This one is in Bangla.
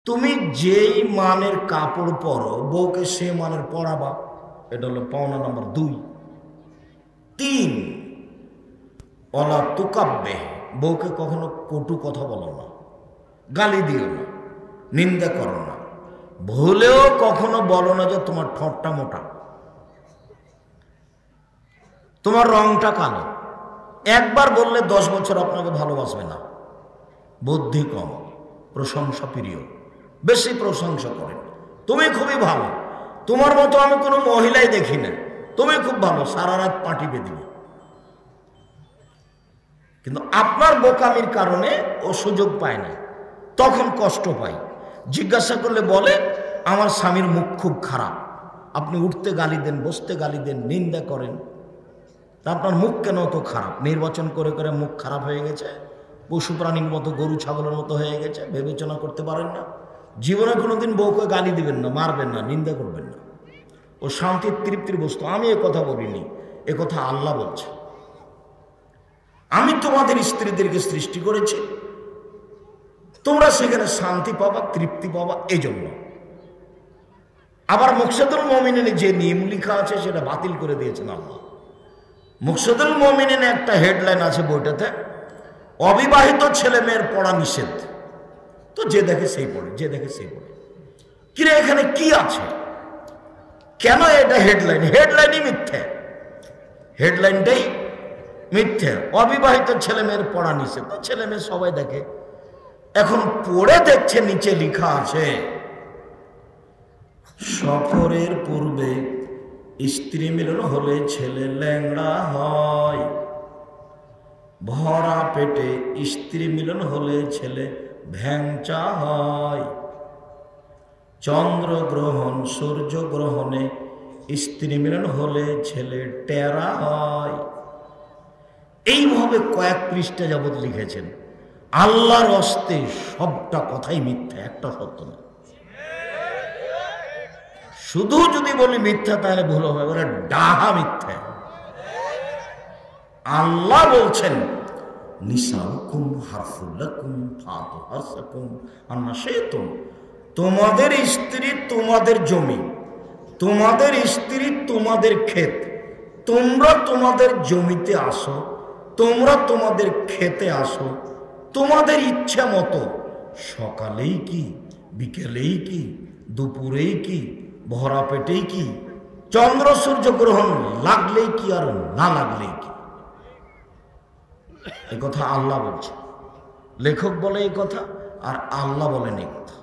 তুমি যেই মানের কাপড় পরো বউকে সে মানের পরাবা। এটা হলো পাওনা নাম্বার 2। 3, অলা তুকাব্বে, বউকে কখনো কটু কথা বলো না, গালি দিও না, নিন্দা করো না। ভুলেও কখনো বলো না যে তোমার ঠোঁটটা মোটা, তোমার রংটা কালো। একবার বললে 10 বছর আপনাকে ভালোবাসবে না। বুদ্ধি কম, প্রশংসা প্রিয়, বেশি প্রশংসা করেন। তুমি খুবই ভালো, তোমার মতো আমি কোনো মহিলাই দেখি না, তুমি খুব ভালো, সারা রাত পাটি বেঁধে। কিন্তু আপনার বোকামির কারণে ও সুযোগ পায় না, তখন কষ্ট পায়। জিজ্ঞাসা করলে বলে আমার স্বামীর মুখ খুব খারাপ। আপনি উঠতে গালি দেন, বসতে গালি দেন, নিন্দা করেন, তা আপনার মুখ কেন তো খারাপ? নির্বাচন করে করে মুখ খারাপ হয়ে গেছে, পশু প্রাণীর মতো, গরু ছাগলের মতো হয়ে গেছে, বিবেচনা করতে পারেন না। জীবনে কোনোদিন বউকে গালি দিবেন না, মারবেন না, নিন্দা করবেন না। ও শান্তির তৃপ্তির বস্তু। আমি এ কথা বলিনি, এ কথা আল্লাহ বলছে। আমি তোমাদের স্ত্রীদেরকে সৃষ্টি করেছি, তোমরা সেখানে শান্তি পাবা, তৃপ্তি পাবা, এই জন্য। আবার মুকসাদুল মুমিনিনে যে নিয়ম লেখা আছে সেটা বাতিল করে দিয়েছেন আল্লাহ। মুকসাদুল মুমিনিনে একটা হেডলাইন আছে বইটাতে, অবিবাহিত ছেলে মেয়ের পড়া নিষেধ। তো যে দেখে সেই পড়ে, যে দেখে সেই পড়ে। কিরে এখানে কি আছে? কেন এটা হেডলাইন? হেডলাইনই মিথ্যে, হেডলাইনটাই মিথ্যে। অবিবাহিত ছেলে মেয়ের পড়া নিষেধ, তো ছেলে মেয়ে সবাই দেখে। এখন পড়ে দেখছে নিচে লেখা আছে, সফরের পূর্বে স্ত্রী মিলন হলে ছেলে ল্যাংড়া হয়, ভরা পেটে স্ত্রী মিলন হলে ছেলে ভ্যাংচা হয়, চন্দ্রগ্রহণ সূর্যগ্রহণে স্ত্রী মিলন হলে ছেলে টেরা হয়। এইভাবে কয়েক পৃষ্ঠা যাবৎ লিখেছেন। আল্লাহর হস্তে সবটা কথাই মিথ্যা, একটা সত্য না। শুধু যদি বলি মিথ্যা তাহলে ভুল হবে, বলে ডাহা মিথ্যা। আল্লাহ বলছেন নিসাউকুম হারফুল লাকুম ফাতু হারসাকুম আন্না শাইতুম, তোমাদের স্ত্রী তোমাদের জমি, তোমাদের স্ত্রী তোমাদের ক্ষেত। তোমরা তোমাদের জমিতে আসো, তোমরা তোমাদের খেতে আসো, তোমাদের ইচ্ছা মতো, সকালেই কি, বিকেলেই কি, দুপুরেই কি, ভরা পেটেই কি, চন্দ্র সূর্য গ্রহণ লাগলেই কি আর না লাগলেই কি। এই কথা আল্লাহ বলছে। লেখক বলে এই কথা আর আল্লাহ বলেন এই কথা।